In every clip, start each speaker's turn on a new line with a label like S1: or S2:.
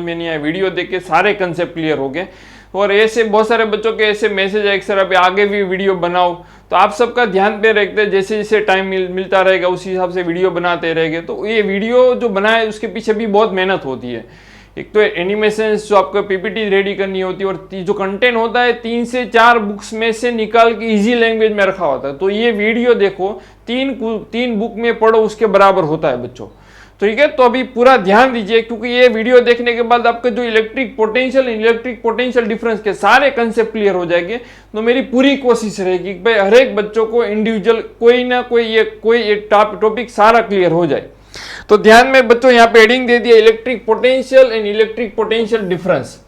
S1: में नहीं आया, वीडियो देख के सारे कंसेप्ट क्लियर हो गए। और ऐसे बहुत सारे बच्चों के ऐसे मैसेज है कि सर अभी आगे भी वीडियो बनाओ, तो आप सबका ध्यान पे रखते हैं, जैसे जैसे टाइम मिलता रहेगा उसी हिसाब से वीडियो बनाते रहेंगे। तो ये वीडियो जो बनाए उसके पीछे भी बहुत मेहनत होती है। एक तो एनिमेशन जो आपको पीपीटी रेडी करनी होती है, और जो कंटेंट होता है 3 से 4 बुक्स में से निकाल के इजी लैंग्वेज में रखा होता है। तो ये वीडियो देखो 3 बुक में पढ़ो उसके बराबर होता है बच्चों। तो ठीक है, तो अभी पूरा ध्यान दीजिए, क्योंकि ये वीडियो देखने के बाद आपका जो इलेक्ट्रिक पोटेंशियल डिफरेंस के सारे कंसेप्ट क्लियर हो जाएंगे। तो मेरी पूरी कोशिश रहेगी कि भाई हर एक बच्चों को इंडिविजुअल कोई ना कोई एक टॉपिक सारा क्लियर हो जाए। तो ध्यान में बच्चों यहाँ पे हेडिंग दे दिया electric potential and electric potential difference.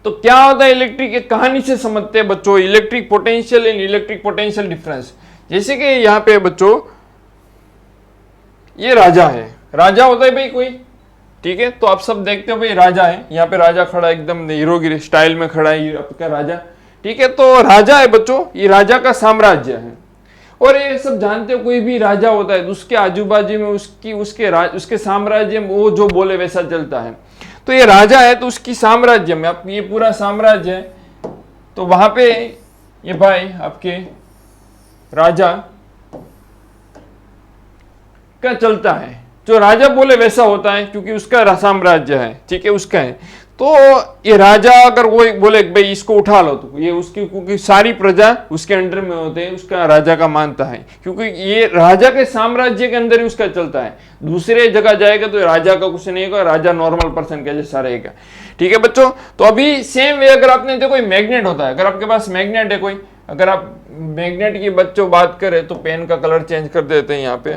S1: तो क्या होता है इलेक्ट्रिक, एक कहानी से समझते हैं बच्चों electric potential and electric potential difference. जैसे कि यहाँ पे बच्चों ये राजा है, राजा होता है भाई कोई, ठीक है, तो आप सब देखते हो भाई राजा है, यहाँ पे राजा खड़ा एकदम हीरोगिरी स्टाइल में खड़ा है आपका राजा, ठीक है। तो राजा है बच्चों, ये राजा का साम्राज्य है। और ये सब जानते हो कोई भी राजा होता है तो उसके आजू बाजू में उसके साम्राज्य में वो जो बोले वैसा चलता है। तो ये राजा है तो उसकी साम्राज्य में, आप ये पूरा साम्राज्य है, तो वहां पे ये भाई आपके राजा का चलता है, जो राजा बोले वैसा होता है, क्योंकि उसका साम्राज्य है, ठीक है, उसका है। तो ये राजा अगर वो बोले भाई इसको उठा लो, तो ये उसकी, क्योंकि सारी प्रजा उसके अंडर में होते हैं, उसका राजा का मानता है, क्योंकि ये राजा के साम्राज्य के अंदर ही उसका चलता है। दूसरे जगह जाएगा तो राजा का कुछ नहीं होगा, राजा नॉर्मल पर्सन के जैसा रहेगा, ठीक है बच्चों। तो अभी सेम वे अगर आपने देखो मैग्नेट होता है, अगर आपके पास मैग्नेट है कोई, अगर आप मैग्नेट की बच्चों बात करें तो पेन का कलर चेंज कर देते हैं यहाँ पे।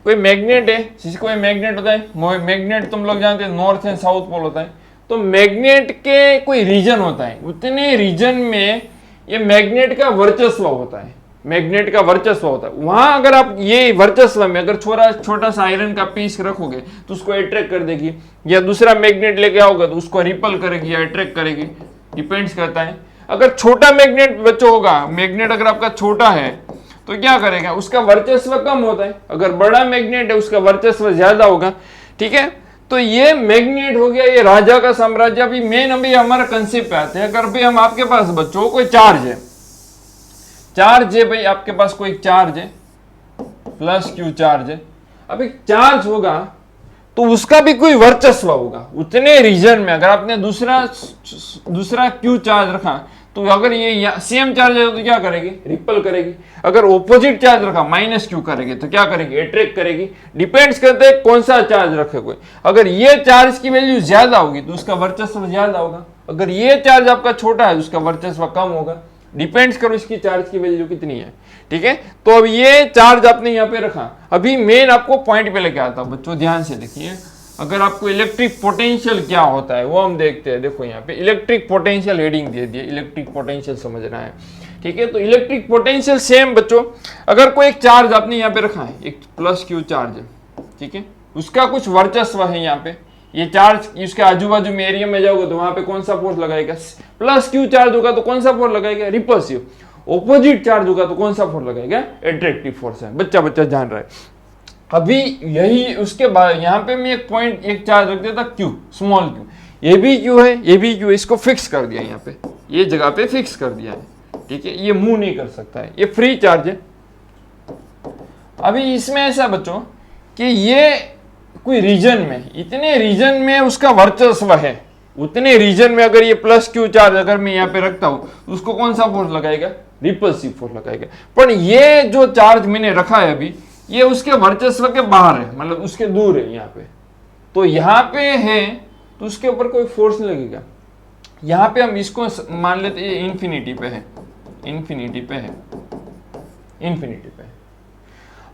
S1: कोई मैग्नेट है, कोई मैग्नेट होता है, मैग्नेट तुम लोग जानते हैं नॉर्थ एंड साउथ पोल होता है। तो मैग्नेट के कोई रीजन होता है, उतने रीजन में ये मैग्नेट का वर्चस्व होता है, मैग्नेट का वर्चस्व होता है। वहां अगर आप ये वर्चस्व में अगर छोटा सा आयरन का पीस रखोगे तो उसको अट्रैक्ट कर देगी, या दूसरा मैग्नेट लेके आओगे तो उसको रिपल करेगी या अट्रैक्ट करेगी, डिपेंड्स करता है। अगर छोटा मैग्नेट बच्चों होगा, मैग्नेट अगर आपका छोटा है तो क्या करेगा, उसका वर्चस्व कम होता है। अगर बड़ा मैग्नेट है उसका वर्चस्व ज्यादा होगा, ठीक है। तो ये मैग्नेट हो गया, ये राजा का साम्राज्य। अभी मेन अभी हमारा कंसेप्ट पे आते हैं। अगर भाई हम आपके पास बच्चों कोई चार्ज है भाई, आपके पास कोई चार्ज है, प्लस क्यू चार्ज है। अभी चार्ज होगा तो उसका भी कोई वर्चस्व होगा उतने रीजन में। अगर आपने दूसरा क्यू चार्ज रखा तो अगर ये सेम चार्ज है तो क्या करेगी, रिपल करेगी। अगर ऑपोजिट चार्ज रखा माइनस क्यू करेगी तो क्या करेगी, अट्रैक्ट करेगी। डिपेंड्स करते हैं कौन सा चार्ज रखे कोई। अगर ये चार्ज की वैल्यू ज्यादा होगी तो उसका वर्चस्व ज्यादा होगा, अगर ये चार्ज आपका छोटा है तो उसका वर्चस्व कम होगा। डिपेंड्स करो इसकी चार्ज की वैल्यू कितनी है, ठीक है। तो अब ये चार्ज आपने यहाँ पे रखा। अभी मेन आपको पॉइंट पे लेके आता हूं बच्चों, ध्यान से देखिए। अगर आपको इलेक्ट्रिक पोटेंशियल क्या होता है वो हम देखते हैं। देखो यहाँ पे इलेक्ट्रिक पोटेंशियल हेडिंग दे दिए, इलेक्ट्रिक पोटेंशियल समझना है, ठीक है। तो इलेक्ट्रिक पोटेंशियल सेम बच्चों, अगर कोई एक चार्ज आपने यहाँ पे रखा है, एक प्लस क्यू चार्ज है, ठीक है, उसका कुछ वर्चस्व है यहाँ पे। ये चार्ज इसके आजू बाजू में एरिया में जाओगे तो वहां पे कौन सा फोर्स लगाएगा, प्लस क्यू चार्ज होगा तो कौन सा फोर्स लगाएगा, रिपल्सिव। ऑपोजिट चार्ज होगा तो कौन सा फोर्स लगाएगा, अट्रैक्टिव फोर्स है। बच्चा जान रहा है। अभी यही उसके बाद यहाँ पे मैं एक चार्ज रख देता क्यू, स्मॉल क्यू, ये भी क्यू है, ये भी क्यू, इसको फिक्स कर दिया यहाँ पे, ये जगह पे फिक्स कर दिया है, ठीक है। ये मूव नहीं कर सकता है, ये फ्री चार्ज है। अभी इसमें ऐसा बच्चों कि ये कोई रीजन में, इतने रीजन में उसका वर्चस्व है, उतने रीजन में अगर ये प्लस क्यू चार्ज अगर मैं यहाँ पे रखता हूं तो उसको कौन सा फोर्स लगाएगा, रिपल्सिव फोर्स लगाएगा। पर ये जो चार्ज मैंने रखा है अभी, ये उसके वर्चस्व के बाहर है, मतलब उसके दूर है यहाँ पे। तो यहाँ पे है तो उसके ऊपर कोई फोर्स नहीं लगेगा। यहाँ पे हम इसको मान लेते हैं इन्फिनिटी पे है, इन्फिनिटी पे है।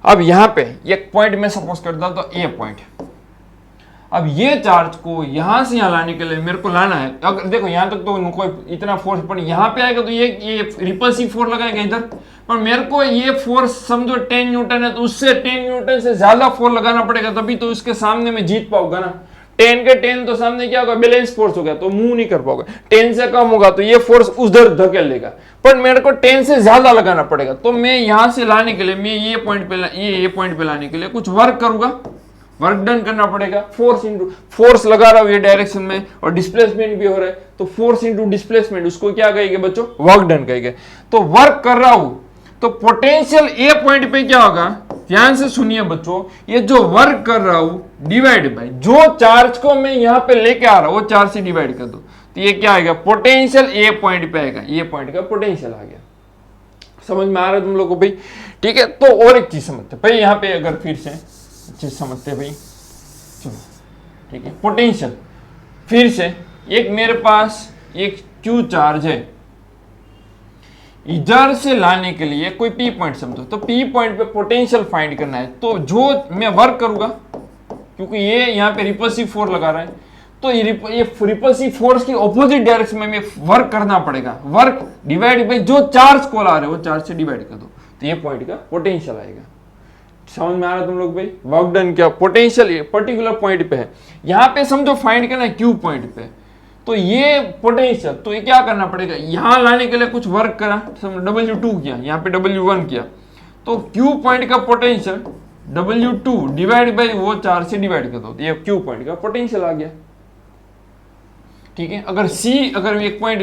S1: अब यहाँ पे एक पॉइंट में सपोज करता तो ए पॉइंट। अब ये चार्ज को यहां से यहां लाने के लिए मेरे को लाना है। अगर देखो यहां तक तो कोई इतना फोर्स, पर यहाँ पे आएगा तो ये रिपल्सिव फोर्स लगाएगा इधर, पर मेरे को ये फोर्स समझो 10 न्यूटन है तो उससे 10 न्यूटन से ज्यादा फोर्स लगाना पड़ेगा, तभी तो इसके सामने में जीत पाऊंगा ना। 10 के 10 तो सामने क्या होगा, बैलेंस फोर्स हो गया, तो मूव नहीं कर पाओगे। 10 से कम होगा तो ये फोर्स उधर धकेल लेगा, पर मेरे को 10 से ज्यादा लगाना पड़ेगा। तो मैं यहां से लाने के लिए, मैं ये पॉइंट पे लाने के लिए कुछ वर्क करूंगा, वर्क डन करना पड़ेगा, फोर्स लगा रहा हूं ये डायरेक्शन में और डिस्प्लेसमेंट भी हो रहा है, तो फोर्स इंटू डिस्प्लेसमेंट, उसको क्या कहेंगे बच्चों, वर्क डन कहेंगे। तो वर्क कर रहा हूं तो पोटेंशियल ए पॉइंट पे क्या होगा, ध्यान से सुनिए बच्चों, ये जो वर्क कर रहा हूं डिवाइड बाय जो चार्ज को मैं यहां पे लेके आ रहा हूं वो चार्ज से डिवाइड कर दो, तो ये क्या आएगा, पोटेंशियल ए पॉइंट पे आएगा, ये पॉइंट का पोटेंशियल आ गया। समझ में आ रहा है तुम लोगों को भाई, ठीक है। तो और एक चीज समझते भाई, यहाँ पे अगर फिर से चीज समझते भाई, चलो ठीक है, पोटेंशियल फिर से, एक मेरे पास एक क्यू चार्ज है, इधर से लाने के लिए कोई पी पॉइंट समझो, तो पी पॉइंट पे पोटेंशियल फाइंड करना है, तो जो मैं वर्क करूंगा, क्योंकि ये यहाँ पे रिपल्सिव फोर्स लगा रहा है, तो ये रिपल्सिव फोर्स की ऑपोजिट डायरेक्शन में वर्क करना पड़ेगा, वर्क डिवाइड बाय जो चार्ज को ला रहे हो वो चार्ज से डिवाइड कर दो, तो ये पॉइंट का पोटेंशियल आएगा। समझ में आ रहा है तुम लोग भाई, वर्क डन क्या, पोटेंशियल पर्टिकुलर पॉइंट पे है, यहाँ पे समझो फाइंड करना है क्यू पॉइंट पे, तो ये पोटेंशियल, तो ये क्या करना पड़ेगा, यहां लाने के लिए कुछ वर्क करा, W2 किया, यहाँ पे W1 किया, तो Q पॉइंट का पोटेंशियल W2 डिवाइड बाय वो चार्ज से डिवाइड कर दो, तो ये Q पॉइंट का पोटेंशियल आ गया, ठीक है। अगर अगर एक पॉइंट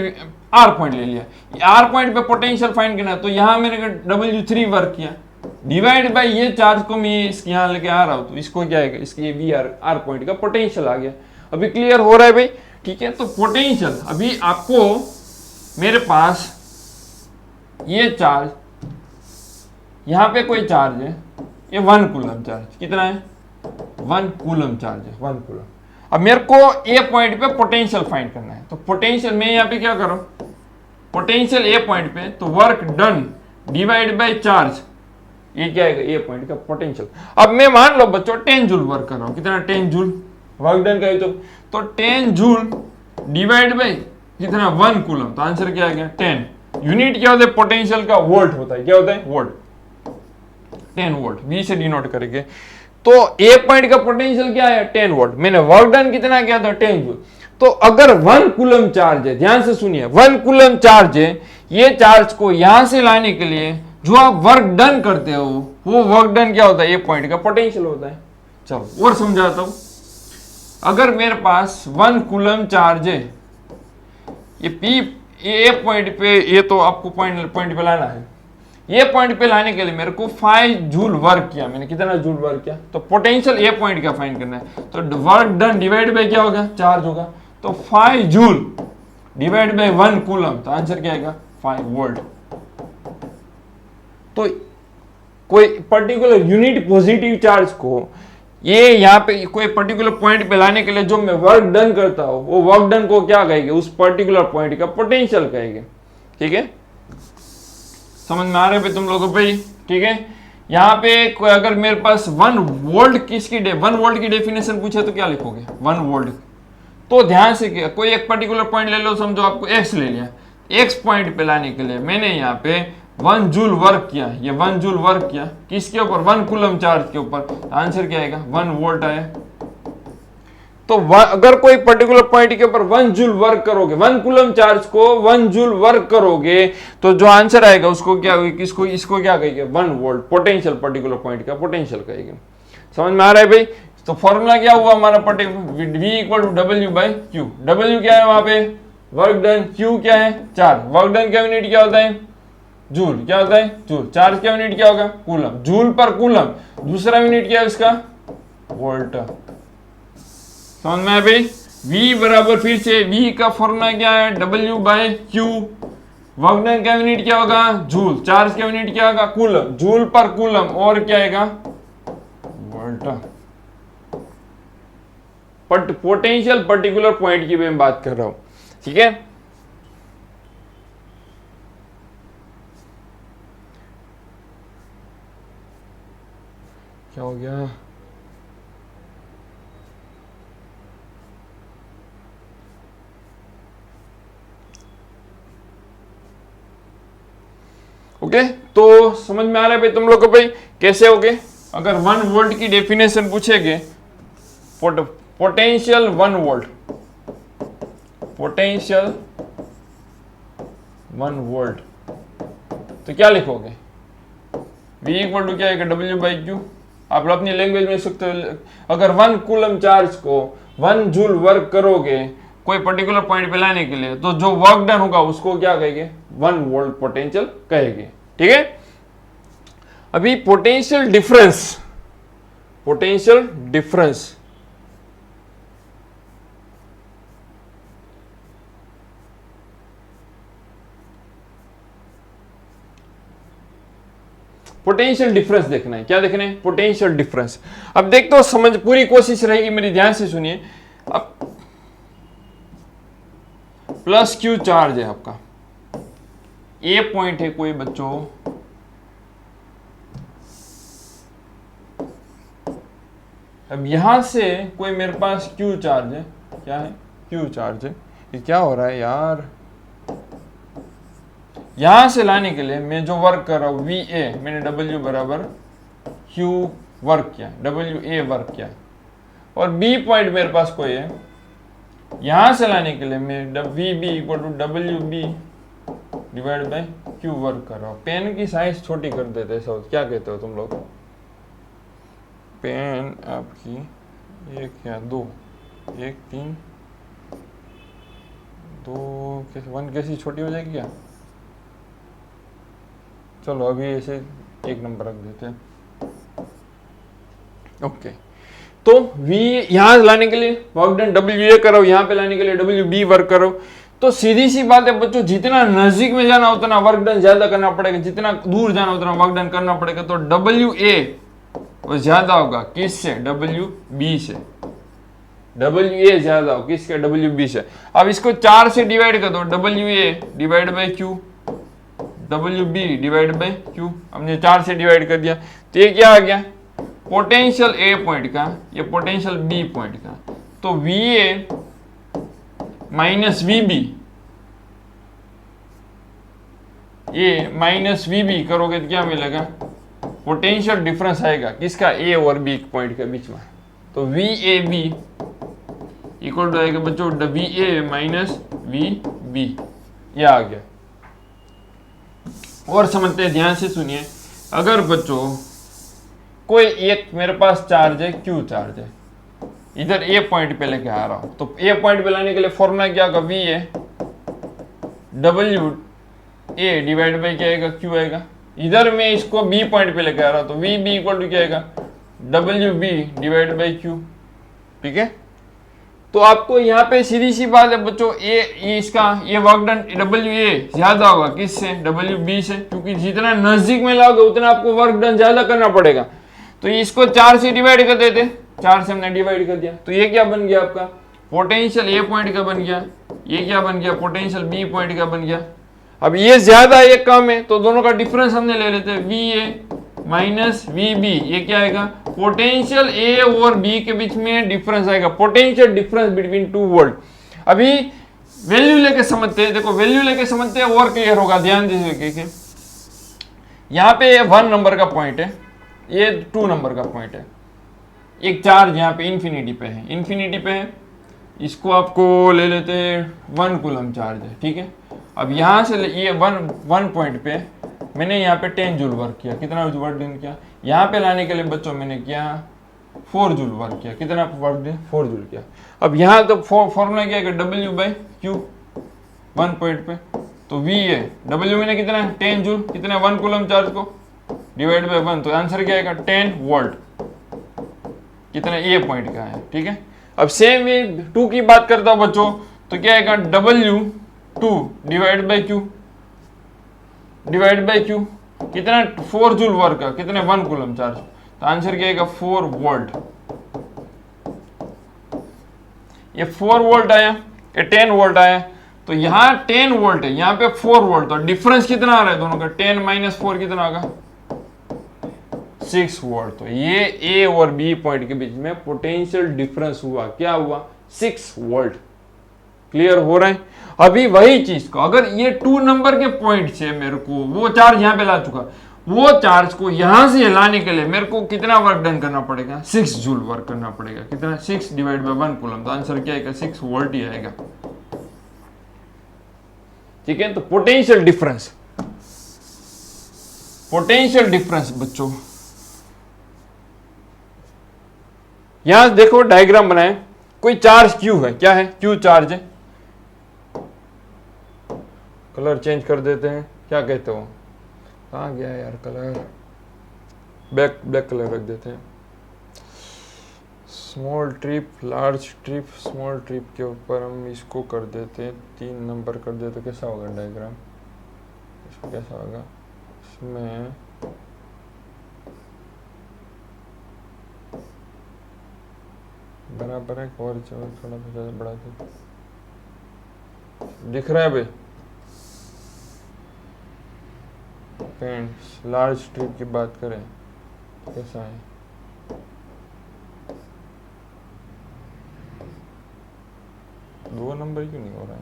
S1: R पॉइंट ले लिया, R पॉइंट पे पोटेंशियल फाइंड करना, तो यहां मैंने W3 वर्क किया डिवाइड बाय ये चार्ज को मैं इसके यहां लेके आ रहा हूं, तो इसको क्या आएगा, इसके VR पॉइंट का पोटेंशियल आ गया। अभी क्लियर हो रहा है भाई, ठीक है। तो पोटेंशियल, अभी आपको मेरे पास ये चार्ज, यहां पे कोई चार्ज है, ये 1 कूलम चार्ज, कितना है, 1 कूलम चार्ज है, 1 कूलम। अब मेरे को ए पॉइंट पे पोटेंशियल फाइंड करना है, तो पोटेंशियल मैं यहाँ पे क्या करूं, पोटेंशियल ए पॉइंट पे, तो work done divide by charge, ये क्या आएगा, ए पॉइंट का पोटेंशियल। अब मैं मान लो बच्चों 10 जूल वर्क कर रहा हूं, कितना, 10 जूल वर्क डन का, तो 10 जूल डिवाइड बाय कितना, 1 कूलम, तो आंसर क्या आ गया 10। यूनिट क्या होता है पोटेंशियल का, वोल्ट होता है, क्या होता है, वोल्ट, 10 वोल्ट, वी से डिनोट करेंगे। तो ए पॉइंट का पोटेंशियल क्या है, 10 वोल्ट, मैंने वर्क डन कितना किया था, 10 जूल। तो अगर 1 कूलम चार्ज है, ध्यान से सुनिए, 1 कूलम चार्ज है, ये चार्ज को यहां से लाने के लिए जो आप वर्क डन करते हो, वो वर्क डन क्या होता है, ए पॉइंट का पोटेंशियल होता है। चलो और समझाता हूं, अगर मेरे पास 1 कूलम चार्ज है, ये पी ए पॉइंट पे, ये तो आपको पॉइंट पे लाना है, ये पॉइंट पे लाने के लिए मेरे को 5 जूल वर्क किया, मैंने कितना जूल वर्क किया, तो पोटेंशियल ए पॉइंट का फाइंड करना है, तो वर्क डन डिवाइड बाय क्या होगा, चार्ज होगा, तो 5 जूल डिवाइड बाय 1 कूलम, तो आंसर क्या आएगा, 5 वोल्ट। तो कोई पर्टिकुलर यूनिट पॉजिटिव चार्ज को ये यहाँ पे कोई पर्टिकुलर पॉइंट पे लाने के लिए जो मैं वर्क डन करता हूं, वो वर्क डन को क्या कहेंगे, उस पर्टिकुलर पॉइंट का पोटेंशियल कहेंगे, ठीक है। समझ में आ रहे है तुम लोगों पे, ठीक है। यहाँ पे अगर मेरे पास 1 वोल्ट किसकी 1 वोल्ट की डेफिनेशन पूछे तो क्या लिखोगे, 1 वोल्ट, तो ध्यान से क्या, कोई एक पर्टिकुलर पॉइंट ले लो, समझो आपको एक्स ले लिया, एक्स पॉइंट पे लाने के लिए मैंने यहाँ पे 1 जूल वर्क किया, ये 1 जूल वर्क किया किसके ऊपर, 1 कूलम चार्ज के ऊपर, आंसर क्या आएगा, 1 वोल्ट आया। तो अगर कोई पर्टिकुलर पॉइंट के ऊपर 1 जूल वर्क करोगे, 1 कूलम चार्ज को 1 जूल वर्क करोगे, तो जो आंसर आएगा उसको क्या, इसको क्या कहेंगे, 1 वोल्ट, पोटेंशियल पर्टिकुलर पॉइंट का पोटेंशियल कहेंगे। समझ में आ रहा है भाई। तो फॉर्मूला क्या हुआ हमारा, V equal to W by Q। W क्या है वहां पे, वर्क डन, Q क्या है, चार्ज, वर्क डन का यूनिट क्या होता है, जूल, क्या होता है, जूल, चार्ज का यूनिट क्या होगा, कूलम, जूल पर कूलम, दूसरा यूनिट क्या है इसका, वोल्ट। समझ में आया भाई। V बराबर फिर से V का फॉर्मूला क्या है, W by Q, work done का यूनिट क्या होगा, जूल, चार्ज का यूनिट क्या होगा, कूलम, जूल पर कूलम, और क्या आएगा, वोल्ट। पोटेंशियल पर्टिकुलर पॉइंट की मैं बात कर रहा हूं, ठीक है। क्या हो गया, ओके। तो समझ में आ रहा है भाई तुम लोग को, भाई कैसे हो गए, अगर 1 वोल्ट की डेफिनेशन पूछेगे, पोटेंशियल 1 वोल्ट, पोटेंशियल 1 वोल्ट, तो क्या लिखोगे, V इक्वल टू क्या आएगा, W बाई Q, आप अपनी लैंग्वेज में सकते हो, अगर 1 कूलम चार्ज को 1 जूल वर्क करोगे कोई पर्टिकुलर पॉइंट पे लाने के लिए, तो जो वर्क डन होगा उसको क्या कहेंगे, 1 वोल्ट पोटेंशियल कहेंगे। ठीक है, अभी potential difference, potential difference potential difference देखना है। क्या देखना है, पोटेंशियल डिफरेंस। अब देखते हो, समझ पूरी कोशिश रहेगी मेरी, ध्यान से सुनिए। अब प्लस क्यू चार्ज है आपका, ए पॉइंट है कोई बच्चों, अब यहां से कोई मेरे पास क्यू चार्ज है, क्या है, क्यू चार्ज है। ये क्या हो रहा है यार, यहां से लाने के लिए मैं जो वर्क कर रहा हूं वी ए, मैंने डब्ल्यू बराबर क्यू वर्क किया, डब्ल्यू ए वर्क किया, और बी पॉइंट मेरे पास कोई है, यहां से लाने के लिए मैं V B equal to W B divide by Q work कर रहा हूं। पेन की साइज छोटी कर देते हैं सब, क्या कहते हो तुम लोग, पेन आपकी 1 या 2, 1 3 2 कैसे 1 कैसी छोटी हो जाएगी क्या, चलो अभी ऐसे 1 नंबर रख देते हैं। ओके, तो V यहां लाने के लिए वर्क डन डब्ल्यू ए करो, यहां पे लाने के लिए डब्ल्यू बी वर्क करो। तो सीधी सी बात है बच्चों, जितना नजदीक में जाना उतना वर्क डन ज्यादा करना पड़ेगा, जितना दूर जाना उतना वर्क डन करना पड़ेगा। तो डब्ल्यू ए वो ज्यादा होगा किससे, डब्ल्यू बी से, डब्ल्यू ए ज्यादा हो किसके, डब्ल्यू बी से। अब इसको 4 से डिवाइड कर दो, W A divide by Q, W B divide by Q, हमने 4 से डिवाइड कर दिया। तो ये क्या आ गया, पोटेंशियल ए पॉइंट का, ये पोटेंशियल बी पॉइंट का। तो V A minus V B, A minus V B करोगे तो क्या मिलेगा, पोटेंशियल डिफरेंस आएगा किसका, ए और बी पॉइंट के बीच में। तो V A B equal to आएगा बच्चों V A minus V B, ये आ गया। और समझते हैं, ध्यान से सुनिए, अगर बच्चों कोई एक मेरे पास चार्ज है, क्यू चार्ज है, इधर ए पॉइंट पे लेके आ रहा हूं, तो ए पॉइंट पे लाने के लिए फॉर्मूला क्या होगा, V A W A divide by क्या आएगा, क्यू आएगा। इधर मैं इसको बी पॉइंट पे लेके आ रहा हूं, तो वी बी इक्वल टू क्या आएगा, W B divide by Q. ठीक है, तो आपको यहाँ पे सीधी सी बात है बच्चों, ये इसका ये वर्क डन डब्ल्यू ए ज्यादा होगा किससे, डब्ल्यू बी से, क्योंकि जितना नजदीक में लाओगे उतना आपको वर्क डन ज्यादा करना पड़ेगा। तो इसको 4 से डिवाइड कर देते, 4 से हमने डिवाइड कर दिया, तो ये क्या बन गया आपका, पोटेंशियल ए पॉइंट का बन गया, ये क्या बन गया, पोटेंशियल बी पॉइंट का बन गया। अब ये ज्यादा ये कम है, तो दोनों का डिफरेंस हमने ले लेते हैं, V A minus V B, ये क्या आएगा, पोटेंशियल ए और बी के बीच में डिफरेंस आएगा, पोटेंशियल डिफरेंस बिटवीन 2 वोल्ट। अभी वैल्यू लेके समझते हैं, देखो वैल्यू लेके समझते हैं और क्लियर होगा, ध्यान दीजिए। यहाँ पे 1 नंबर का पॉइंट है, ये 2 नंबर का पॉइंट है, एक चार्ज यहाँ पे इन्फिनिटी पे है, इन्फिनिटी पे है, इसको आपको ले लेते हैं 1 कूलम चार्ज है। ठीक है, अब यहाँ से ये 1 पॉइंट पे मैंने यहाँ पे 10 जूल वर्क किया, कितना वर्क डन किया, यहाँ पे लाने के लिए बच्चों मैंने किया 4 जूल वर्क किया, कितना वर्क डन, 4 जूल किया। अब यहाँ तो फॉर्मूला क्या है, डब्ल्यू बाई क्यू 1 पॉइंट पे, तो वी ए डब्ल्यू मैंने कितना 10 जूल, कितना 1 कूलम चार्ज को डिवाइड बाई 1, तो आंसर क्या आएगा 10 वोल्ट, कितना ए पॉइंट का है। ठीक है, अब सेम ये 2 की बात करता हूं बच्चों, तो क्या आएगा W2 divide by Q, divide by Q कितना 4 जूल वर्क का, कितने 1 कूलम चार्ज, तो आंसर क्या आएगा 4 वोल्ट। ये 4 वोल्ट आया, ये 10 वोल्ट आया, तो यहाँ 10 वोल्ट है, यहाँ पे 4 वोल्ट, तो डिफरेंस कितना आ रहा है दोनों का, 10 माइनस 4 कितना होगा, 6 वोल्ट। तो ये ए और बी पॉइंट के बीच में पोटेंशियल डिफरेंस हुआ, क्या हुआ, 6 वोल्ट। क्लियर हो रहा है। अभी वही चीज को अगर ये 2 नंबर के पॉइंट से मेरे को वो चार्ज यहाँ पे ला चुका, वो चार्ज को यहां से लाने के लिए मेरे को कितना वर्क डन करना पड़ेगा, 6 जूल वर्क करना पड़ेगा, कितना 6 डिवाइड बाय 1 कूलम, तो आंसर क्या आएगा 6 वोल्ट ही आएगा। ठीक है, तो पोटेंशियल डिफरेंस, पोटेंशियल डिफरेंस बच्चों यहां देखो डायग्राम बनाए, कोई चार्ज Q है, क्या है, Q चार्ज है। कलर चेंज कर देते हैं, क्या कहते हो, कहाँ गया यार कलर, ब्लैक कलर रख देते हैं। Small trip, large trip, small trip के ऊपर हम इसको कर देते हैं 3 नंबर कर देते, कैसा होगा डायग्राम, इसको कैसा होगा, इसमें बराबर है और थोड़ा सा बड़ा दिख रहा है भाई। फ्रेंड्स लार्ज ट्रिप की बात करें कैसा है, दो नंबर क्यों नहीं हो रहा है,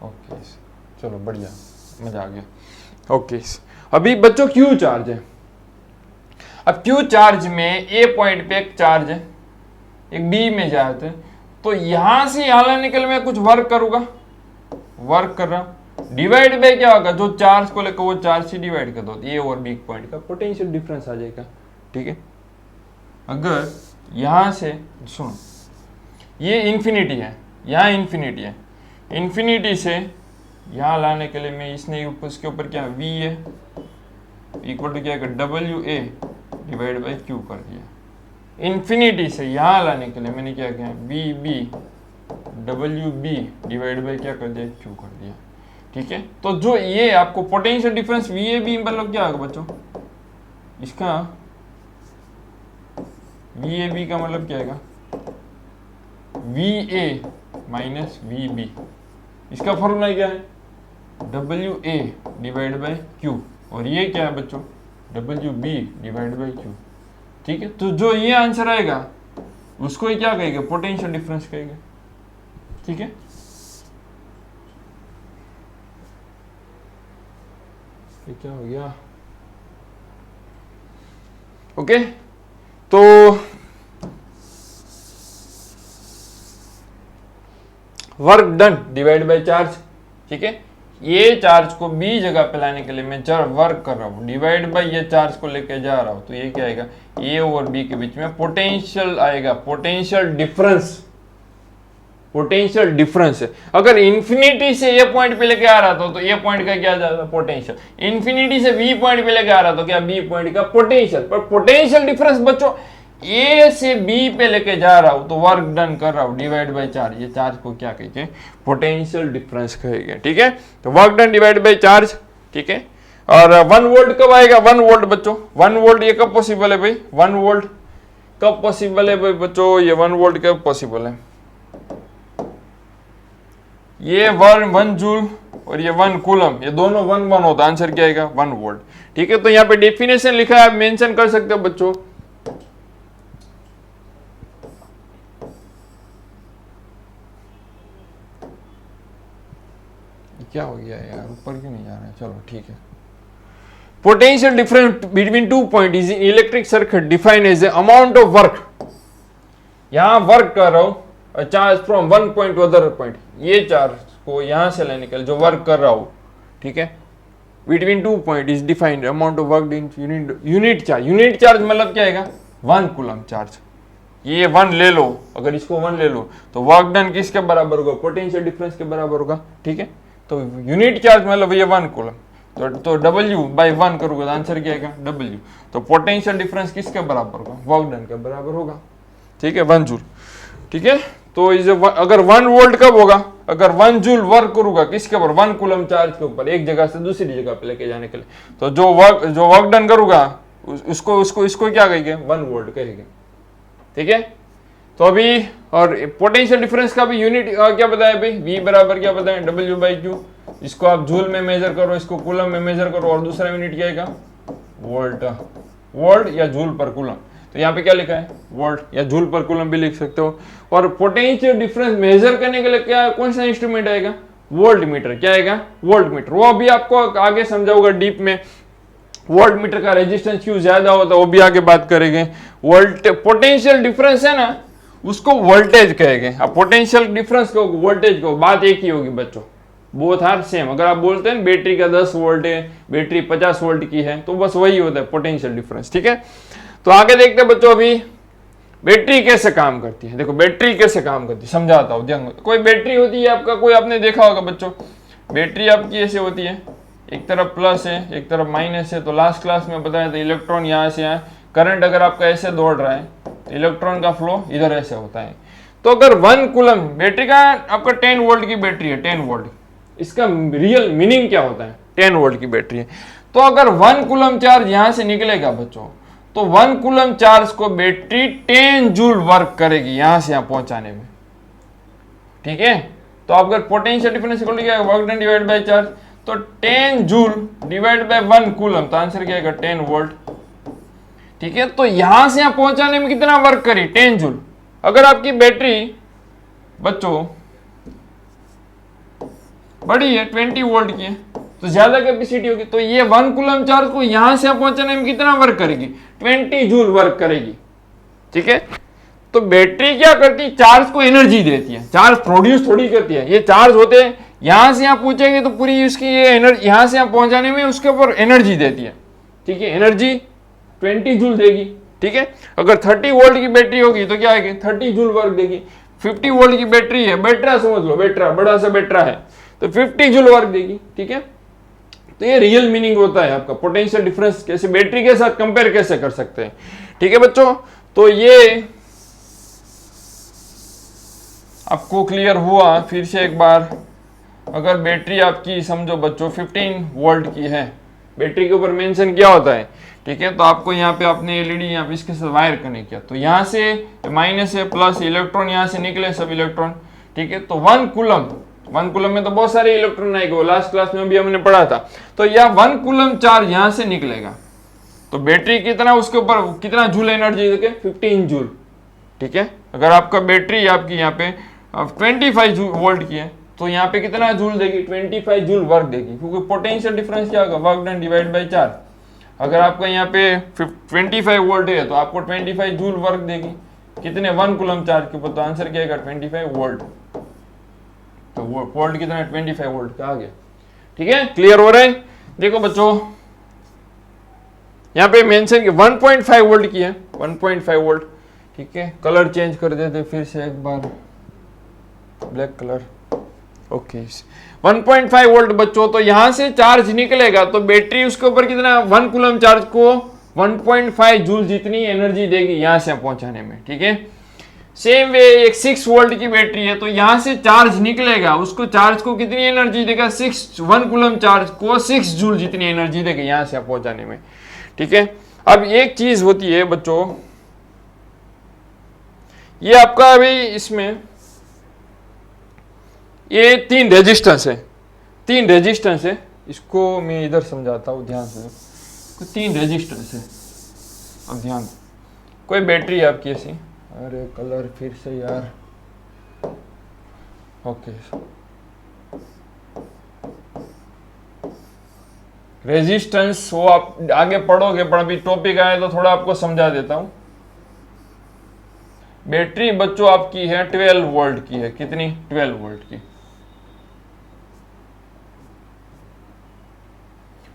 S1: ओके चलो बढ़िया, मजा आ गया। ओके अभी बच्चों Q चार्ज है, अब Q चार्ज में A पॉइंट पे एक चार्ज है, एक B में जाते हैं, तो यहां से यहां लाने के लिए मैं कुछ वर्क करूंगा, वर्क कर रहा, डिवाइड बाय क्या होगा, जो चार्ज को लेकर वो चार्ज से डिवाइड कर दो, A और B पॉइंट का पोटेंशियल डिफरेंस आ जाएगा। ठीक है, अगर यहां से सुनो, ये इन्फिनिटी है, यहाँ इन्फिनिटी है, इन्फिनिटी से यहाँ लाने के लिए मैं इसने उसके ऊपर क्या V है इक्वल टू क्या WA डिवाइड बाई Q कर दिया। इन्फिनिटी से यहाँ लाने के लिए मैंने क्या किया, VB WB डिवाइड बाई क्या कर दिया, Q कर दिया। ठीक है, तो जो ये आपको पोटेंशियल डिफरेंस VAB मतलब क्या होगा बच्चों, इसका VAB का मतलब क्या आएगा, VA माइनस VB, इसका फॉर्मूला क्या है, WA डिवाइड बाई Q, और ये क्या है बच्चों, WB डिवाइड बाई Q। ठीक है, तो जो ये आंसर आएगा उसको ही क्या कहेंगे, पोटेंशियल डिफरेंस कहेंगे। ठीक है, ये क्या हो गया, ओके तो work done divide by charge. ठीक है, ये चार्ज को B जगह पे लाने के लिए मैं चार वर्क कर रहा हूँ, डिवाइड बाय ये चार्ज को लेके जा रहा हूँ, तो ये क्या आएगा, A और B के बीच में पोटेंशियल आएगा, पोटेंशियल डिफरेंस, पोटेंशियल डिफरेंस है। अगर इंफिनिटी से A पॉइंट पे लेके आ रहा था तो A पॉइंट का क्या जाता पोटेंशियल, इंफिनिटी से B पॉइंट पे लेके आ रहा था क्या B पॉइंट का पोटेंशियल, पर पोटेंशियल डिफरेंस बच्चों A से B पे लेके जा रहा हूं तो वर्क डन कर रहा हूं डिवाइड बाय चार्ज, ये चार्ज को क्या कहेंगे, पोटेंशियल डिफरेंस कहेंगे। ठीक है, तो work done divide by charge. ठीक है, और 1 वोल्ट कब आएगा, 1 वोल्ट बच्चों, 1 वोल्ट ये कब पॉसिबल है भाई, 1 वोल्ट कब पॉसिबल है भाई बच्चों, ये 1 वोल्ट कब पॉसिबल है, ये 1 जूल और ये 1 कूलम, ये दोनों 1 1 होता है, आंसर क्या आएगा 1 वोल्ट। ठीक है, तो यहाँ पे डेफिनेशन लिखा है, आप मेंशन कर सकते हो बच्चों। क्या हो गया यार, ऊपर क्यों नहीं जा रहा है, चलो ठीक है। Potential difference between 2 point is in electric circuit defined as amount of work, यहां वर्क कर रहा हूं charge from 1 point to other point, ये चार्ज को यहां से लेने के लिए जो वर्क कर रहा हूं। ठीक है, between 2 point is defined amount of work in unit charge, unit charge मतलब क्या आएगा 1 कूलम चार्ज, ये 1 ले लो, अगर इसको 1 ले लो तो वर्क डन किसके बराबर होगा, पोटेंशियल डिफरेंस के बराबर होगा। ठीक है, तो यूनिट चार्ज मतलब ये 1 कूलम, तो W बाई 1 करोगे तो आंसर क्या आएगा W, तो पोटेंशियल डिफरेंस किसके बराबर होगा, वर्क डन के बराबर होगा। ठीक है, 1 जूल। ठीक है, तो इस अगर 1 वोल्ट कब होगा, अगर 1 जूल वर्क करूंगा किसके ऊपर, 1 कूलम चार्ज के ऊपर, एक जगह से दूसरी जगह पे लेके जाने के लिए, तो जो वर्क डन करूंगा उसको क्या कहेंगे 1 वोल्ट कहेंगे। ठीक है, तो अभी और पोटेंशियल डिफरेंस का भी यूनिट क्या बताया भाई, V बराबर क्या बताया W बाई Q, इसको आप जूल में मेजर करो, इसको कूलम में मेजर करो, और दूसरा यूनिट क्या आएगा वोल्ट, वोल्ट या जूल पर कूलम, तो यहाँ पे क्या लिखा है वोल्ट या जूल पर कूलम भी लिख सकते हो। और पोटेंशियल डिफरेंस मेजर करने के लिए क्या कौन सा इंस्ट्रूमेंट आएगा, वोल्ट मीटर, क्या आएगा वोल्ट मीटर, वो अभी आपको आगे समझाऊंगा डीप में, वोल्ट मीटर का रेजिस्टेंस क्यों ज्यादा होता है वो भी आगे बात करेंगे। वोल्ट पोटेंशियल डिफरेंस है ना, उसको वोल्टेज कहेंगे, अब पोटेंशियल डिफरेंस को वोल्टेज को, बात एक ही होगी बच्चों, बोथ आर सेम। अगर आप बोलते हैं बैटरी का 10 वोल्ट है, बैटरी 50 वोल्ट की है, तो बस वही होता है पोटेंशियल डिफरेंस। ठीक है, तो आगे देखते हैं बच्चों, अभी बैटरी कैसे काम करती है, देखो बैटरी कैसे काम करती है समझाता हूँ, ध्यान। कोई बैटरी होती है आपका, कोई आपने देखा होगा बच्चों, बैटरी आपकी ऐसे होती है, एक तरफ प्लस है एक तरफ माइनस है। तो लास्ट क्लास में बताया था इलेक्ट्रॉन यहाँ से यहाँ, करंट अगर आपका ऐसे दौड़ रहा है तो इलेक्ट्रॉन का फ्लो इधर ऐसे होता है। तो अगर 1 कूलम बैटरी का, आपका 10 वोल्ट की बैटरी है, 10 वोल्ट, इसका रियल मीनिंग क्या होता है, 10 वोल्ट की बैटरी है। तो अगर 1 कूलम चार्ज यहां से निकलेगा बच्चों, तो 1 कूलम चार्ज को बैटरी 10 जूल वर्क करेगी यहां से यहां पहुंचाने में, ठीक है। तो अगर पोटेंशियल डिफरेंस इक्वल टू क्या है, work done divide by charge, तो 10 जूल डिवाइड बाय 1 कूलम, तो आंसर क्या आएगा 10 वोल्ट, ठीक है। तो यहां से यहां पहुंचाने में कितना वर्क करी, 10 जूल। अगर आपकी बैटरी बच्चों बड़ी है, 20 वोल्ट की है, तो ज्यादा कैपेसिटी होगी, तो ये 1 कूलम चार्ज को यहां से पहुंचाने में कितना वर्क करेगी, 20 जूल वर्क करेगी, ठीक है। तो बैटरी क्या करती है, चार्ज को एनर्जी देती है, चार्ज प्रोड्यूस थोड़ी करती है। ये चार्ज होते हैं यहां से यहां पहुंचेंगे तो पूरी उसकी ये एनर्जी यहां से यहां पहुंचाने में उसके ऊपर एनर्जी देती है, ठीक है। एनर्जी 20 जूल देगी, ठीक है। अगर 30 वोल्ट की बैटरी होगी तो क्या आएगी, 30 जूल वर्क देगी। 50 वोल्ट की बैटरी है, बैटरा समझ लो, बैटरा बड़ा सा बैटरा है, तो 50 जूल वर्क देगी, ठीक है। तो ये रियल मीनिंग होता है आपका, पोटेंशियल डिफरेंस कैसे बैटरी के साथ कंपेयर कैसे कर सकते हैं, ठीक है बच्चों। तो ये आपको क्लियर हुआ। फिर से एक बार, अगर बैटरी आपकी समझो बच्चों 15 वोल्ट की है, बैटरी के ऊपर मेंशन किया होता है, ठीक है। तो आपको यहाँ पे आपने एलईडी यहाँ पे इसके साथ वायर कनेक्ट किया, तो यहाँ से माइनस है प्लस, इलेक्ट्रॉन यहाँ से निकले सब इलेक्ट्रॉन, ठीक है। तो 1 कूलम में तो बहुत सारे इलेक्ट्रॉन आएंगे, वो लास्ट क्लास में भी हमने पढ़ा था। तो यह 1 कूलम चार्ज यहाँ से निकलेगा, तो बैटरी कितना, उसके ऊपर कितना जूल एनर्जी देके, 15 जूल, ठीक है। अगर आपका बैटरी आपकी यहाँ पे 25 वोल्ट की है, तो यहाँ पे कितना जूल देगी, 25 जूल वर्क देगी, क्योंकि पोटेंशियल डिफरेंस क्या होगा, work done divide by charge. अगर आपका यहाँ पे 25 वोल्ट है तो आपको 25 जूल वर्क देगी, कितने, 1 कूलम चार्ज के ऊपर, तो आंसर क्या आएगा 25 वोल्ट। तो वोल्ट कितना है, 25 वोल्ट का आ गया, ठीक है। क्लियर हो रहा है। देखो बच्चों यहाँ पे मेंशन 1.5 वोल्ट की है, 1.5 वोल्ट, ठीक है। कलर चेंज कर देते फिर से एक बार, ब्लैक कलर, ओके। 1.5 वोल्ट बच्चों, तो यहां से चार्ज निकलेगा तो बैटरी उसके ऊपर कितना, 1 कूलम चार्ज को 1.5 जूल जितनी एनर्जी देगी यहां से पहुंचाने में, ठीक है। सेम वे एक 6 वोल्ट की बैटरी है, तो यहां से चार्ज निकलेगा, उसको चार्ज को कितनी एनर्जी देगा, 1 कूलम चार्ज को 6 जूल जितनी एनर्जी देगा यहां से पहुंचाने में, ठीक है। अब एक चीज होती है बच्चों, ये आपका अभी इसमें ये 3 रेजिस्टेंस है, 3 रेजिस्टेंस है, इसको मैं इधर समझाता हूँ ध्यान से। तो 3 रेजिस्टेंस है, अब ध्यान, कोई बैटरी है आपकी ऐसी, अरे कलर फिर से यार, ओके। रेजिस्टेंस वो आप आगे पढ़ोगे, पर अभी टॉपिक आए तो थोड़ा आपको समझा देता हूं। बैटरी बच्चों आपकी है 12 वोल्ट की है, कितनी, 12 वोल्ट की,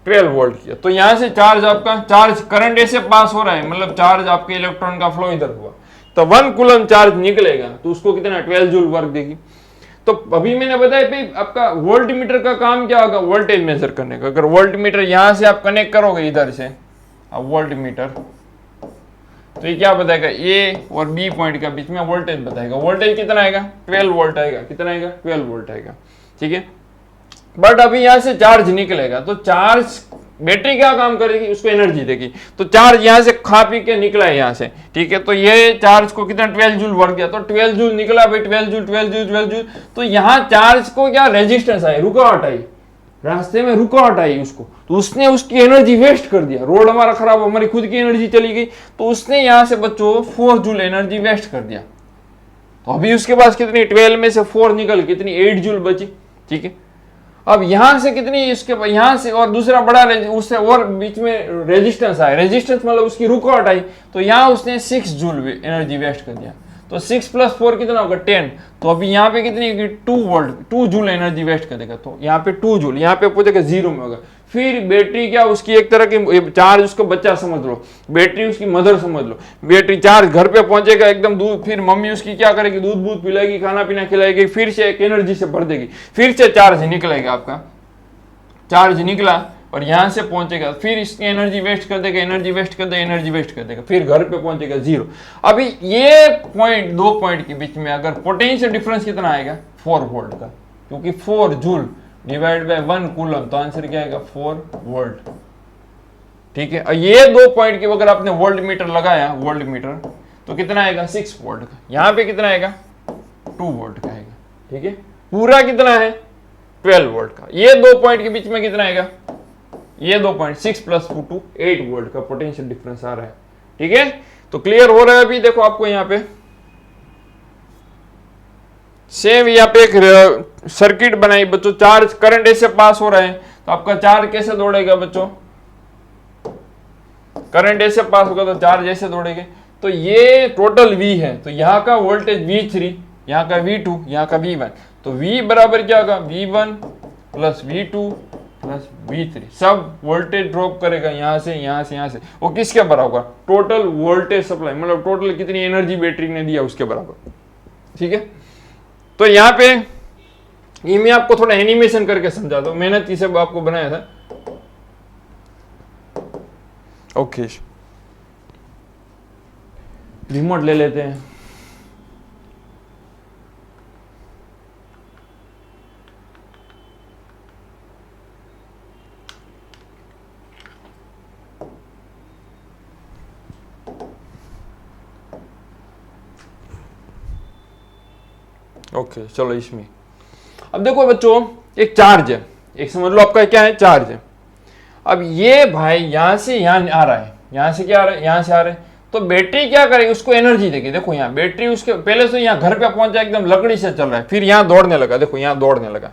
S1: 12 वोल्ट की है। तो यहां से चार्ज आपका, चार्ज करंट ऐसे पास हो रहा है, मतलब चार्ज आपके इलेक्ट्रॉन का फ्लो इधर हुआ, तो 1 कूलम चार्ज निकलेगा, तो उसको कितना, 12 जूल वर्क देगी। तो अभी मैंने बताया भाई आपका वोल्ट मीटर का काम क्या होगा, वोल्टेज मेजर करने का। अगर वोल्ट मीटर यहां से आप कनेक्ट करोगे इधर से, अब वोल्ट मीटर, तो ये क्या बताएगा, ए और बी पॉइंट का बीच में वोल्टेज बताएगा। वोल्टेज कितना आएगा, 12 वोल्ट आएगा, कितना आएगा, 12 वोल्ट आएगा, ठीक है। बट अभी यहां से चार्ज निकलेगा, तो चार्ज, बैटरी क्या काम करेगी, उसको एनर्जी देगी। तो चार्ज यहां से खा पी के निकला है यहां से, ठीक है। तो ये चार्ज को कितना, 12 जूल वर्क गया, तो 12 जूल निकला भाई, 12 जूल 12 जूल 12 जूल। तो यहां चार्ज को क्या रेजिस्टेंस आई, रुकावट आई, रास्ते में रुकावट आई उसको, तो उसने उसकी एनर्जी वेस्ट कर दिया। रोड हमारा खराब, हमारी खुद की एनर्जी चली गई, तो उसने यहां से बच्चों 4 जूल एनर्जी वेस्ट कर दिया। तो अभी उसके पास कितनी, 12 में से 4 निकल, कितनी, 8 जूल बची, ठीक है। अब यहां से कितनी, इसके यहां से और दूसरा बड़ा उससे और बीच में रेजिस्टेंस आया, रेजिस्टेंस मतलब उसकी रुकावट आई, तो यहां उसने 6 जूल एनर्जी वेस्ट कर दिया। तो 6 + 4 कितना होगा 10। तो अभी यहाँ पे कितनी होगी 2 वोल्ट, 2 जूल एनर्जी वेस्ट करेगा। तो यहाँ पे 2 जूल, यहाँ पे पहुंचेगा 0 में होगा। फिर बैटरी क्या, उसकी एक तरह की चार्ज, उसको बच्चा समझ लो, बैटरी उसकी मदर समझ लो। बैटरी चार्ज घर पे पहुंचेगा एकदम दूध, फिर मम्मी उसकी क्या करेगी, दूध बूध पिलाएगी, खाना पीना खिलाएगी, फिर से एक एनर्जी से भर देगी, फिर से चार्ज निकलेगा आपका, चार्ज निकला और यहां से पहुंचेगा, फिर इसकी एनर्जी वेस्ट कर देगा, एनर्जी वेस्ट कर देगा, एनर्जी वेस्ट कर देगा, फिर घर पे पहुंचेगा 0। अभी ये पॉइंट, 2 पॉइंट के बीच में अगर पोटेंशियल डिफरेंस कितना आएगा 4 वोल्ट का, क्योंकि 4 जूल डिवाइड बाय 1 कूलम, तो आंसर क्या आएगा 4 वोल्ट। ठीक है, और ये 2 पॉइंट के अगर आपने वोल्ट मीटर लगाया, वोल्ट मीटर, तो कितना आएगा 6 वोल्ट का। यहां पे कितना आएगा 2 वोल्ट का आएगा। ठीक है, पूरा कितना है 12 वोल्ट का। ये 2 पॉइंट के बीच में कितना आएगा, ये 2 पॉइंट 6 + 2 8 वोल्ट का पोटेंशियल डिफरेंस आ रहा है। ठीक है, तो क्लियर हो रहा है। अभी देखो आपको यहाँ पे सेम, यहाँ पे एक सर्किट बनाई बच्चों, चार्ज करंट ऐसे पास हो रहा है, तो आपका चार्ज कैसे दौड़ेगा बच्चों, करंट ऐसे पास होगा तो चार्ज ऐसे दौड़ेगा। तो ये टोटल V है, तो यहाँ का वोल्टेज V3, यहाँ का V2, यहाँ का V1, तो V बराबर क्या होगा V1 + V2 + V3। सब वोल्टेज ड्रॉप करेगा यहाँ से, यहाँ से, यहाँ से, वो किसके बराबर होगा, टोटल वोल्टेज सप्लाई, मतलब टोटल कितनी एनर्जी बैटरी ने दिया उसके बराबर। ठीक है, तो यहाँ पे ये मैं आपको थोड़ा एनिमेशन करके समझा दो, मेहनत से आपको बनाया था। ओके, रिमोट ले लेते हैं। ओके चलो, इसमें अब देखो बच्चों, एक चार्ज है, एक समझ लो आपका क्या है, चार्ज है। अब ये भाई यहां से यहां आ रहा है, यहां से क्या आ रहा है, यहां से आ रहा है, तो बैटरी क्या करेगी, उसको एनर्जी देगी। देखो यहाँ बैटरी उसके पहले से यहाँ घर पे पहुंचा, एकदम लकड़ी से चल रहा है, फिर यहाँ दौड़ने लगा, देखो यहाँ दौड़ने लगा।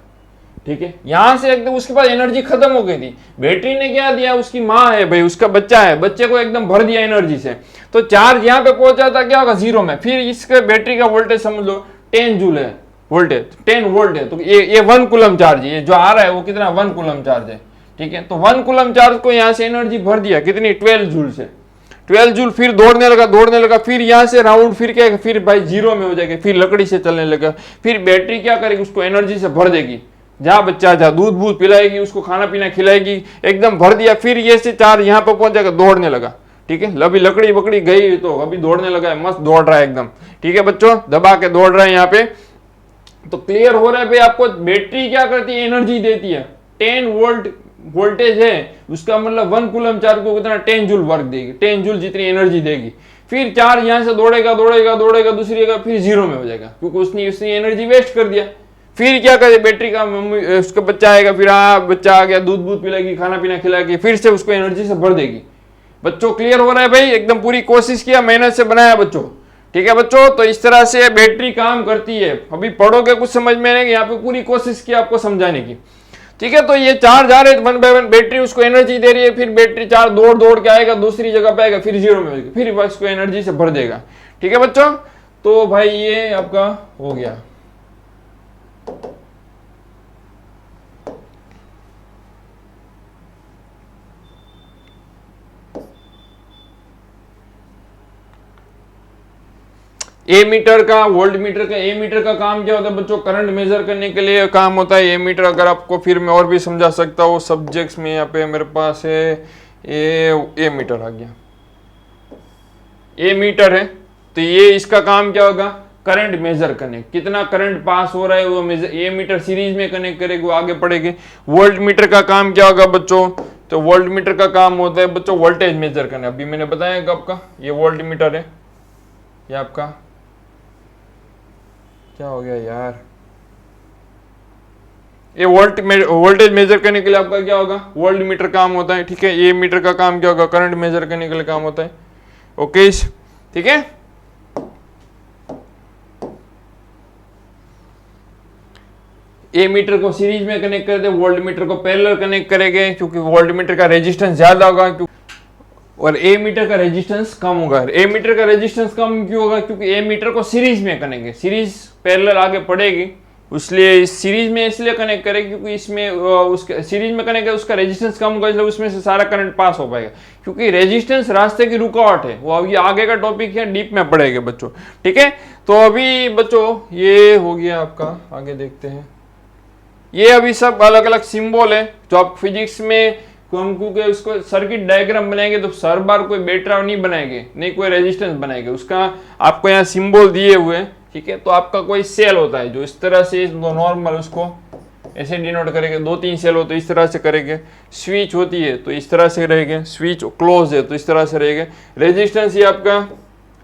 S1: ठीक है, यहां से एकदम उसके पास एनर्जी खत्म हो गई थी, बैटरी ने क्या दिया, उसकी माँ है भाई, उसका बच्चा है, बच्चे को एकदम भर दिया एनर्जी से, तो चार्ज यहाँ पे पहुंचा था, क्या होगा 0 में। फिर इसके बैटरी का वोल्टेज समझ लो 10 जूल है, वोल्टेज 10 वोल्ट है, तो ये 1 कूलम चार्ज है, ये जो आ रहा है वो कितना 1 कूलम चार्ज है। ठीक है, तो 1 कूलम चार्ज को यहाँ से एनर्जी भर दिया, कितनी 12 जूल से, 12 जूल, फिर दौड़ने लगा, दौड़ने लगा, फिर यहाँ से राउंड, फिर क्या, फिर भाई 0 में हो जाएगा, फिर लकड़ी से चलने लगा, फिर बैटरी क्या करेगी, उसको एनर्जी से भर देगी, जा बच्चा जा, दूध बूध पिलाएगी, उसको खाना पीना खिलाएगी, एकदम भर दिया, फिर ये से चार्ज यहाँ पे पहुंच जाएगा, दौड़ने लगा। ठीक है, अभी लकड़ी बकड़ी गई तो अभी दौड़ने लगा है, मस्त दौड़ रहा है एकदम। ठीक है बच्चों, दबा के दौड़ रहा है यहाँ पे। तो क्लियर हो रहा है भाई, आपको बैटरी क्या करती है, एनर्जी देती है। 10 वोल्ट वोल्टेज है, उसका मतलब 1 कूलम चार्ज को कितना 10 जूल वर्क देगी, 10 जूल जितनी एनर्जी देगी। फिर चार्ज यहाँ से दौड़ेगा दौड़ेगा दौड़ेगा दूसरी जगह, फिर 0 में हो जाएगा, क्योंकि उसने एनर्जी वेस्ट कर दिया। फिर क्या करे, बैटरी का मम्मी, उसका बच्चा आएगा, फिर बच्चा आ गया, दूध बूध पिलाएगी, खाना पीना खिलाएगी, फिर से उसको एनर्जी से भर देगी। बच्चों क्लियर हो रहा है भाई, एकदम पूरी कोशिश किया, मेहनत से बनाया बच्चों। ठीक है बच्चों, तो इस तरह से बैटरी काम करती है। अभी पढ़ोगे कुछ समझ में नहीं, यहाँ पे पूरी कोशिश की आपको समझाने की। ठीक है, तो ये चार्ज आ रहे 1 बाय 1, बैटरी उसको एनर्जी दे रही है, फिर बैटरी चार्ज दौड़ दौड़ के आएगा, दूसरी जगह पे आएगा, फिर 0 में होगा, फिर उसको एनर्जी से भर देगा। ठीक है बच्चों, तो भाई ये आपका हो गया। ए मीटर का, वोल्ट मीटर का, ए मीटर का काम क्या होता है बच्चों, करंट मेजर करने के लिए काम होता है ए मीटर। अगर आपको फिर मैं और भी समझा सकता हूँ सब्जेक्ट्स में, यहाँ पे मेरे पास है ए मीटर आ गया, ए मीटर है, तो ये इसका काम क्या होगा, करंट मेजर करने, कितना करंट पास हो रहा है वो मेजर, ए मीटर सीरीज में कनेक्ट करेगी, वो आगे पढ़ेगी। वोल्ट मीटर का काम क्या होगा बच्चों, तो वोल्ट मीटर का काम होता है बच्चों वोल्टेज मेजर करना। अभी मैंने बताया कि आपका ये वोल्ट मीटर है, ये आपका क्या हो गया यार, ये वोल्टेज मेजर करने के लिए आपका क्या होगा, वोल्ट मीटर काम होता है। ठीक है, ये मीटर का काम क्या होगा, करंट मेजर करने के लिए काम होता है। ओके, ठीक है। ए मीटर को सीरीज में कनेक्ट करते, वोल्ट मीटर को पैरेलल कनेक्ट करेंगे, क्योंकि वोल्ट मीटर का रेजिस्टेंस ज्यादा होगा, और ए मीटर का रेजिस्टेंस कम होगा। ए मीटर का रेजिस्टेंस कम क्यों होगा? क्योंकि ए मीटर को सीरीज में कनेक्ट है, सीरीज पैरेलल आगे पड़ेगी, इसलिए इस सीरीज में इसलिए कनेक्ट करें क्योंकि इसमें उसके सीरीज में कनेक्ट है, उसका रेजिस्टेंस कम होगा, इसलिए उसमें से सारा करंट पास हो पाएगा। क्योंकि रेजिस्टेंस रास्ते की रुकावट है, वो अभी आगे का टॉपिक है, डीप में पड़ेगा बच्चों, ठीक है। तो अभी बच्चों ये हो गया आपका, आगे देखते हैं। ये अभी सब अलग अलग सिंबल है जो आप फिजिक्स में क्योंकि उसको सर्किट डायग्राम बनाएंगे तो हर बार कोई बैटरा नहीं बनाएंगे, नहीं कोई रेजिस्टेंस बनाएंगे, उसका आपको यहाँ सिंबल दिए हुए हैं, ठीक है। तो आपका कोई सेल होता है जो इस तरह से नॉर्मल उसको ऐसे डिनोट करेंगे, 2-3 सेल हो तो इस तरह से करेंगे, स्विच होती है तो इस तरह से रहेंगे, स्विच क्लोज है तो इस तरह से रहेंगे। रेजिस्टेंस ये आपका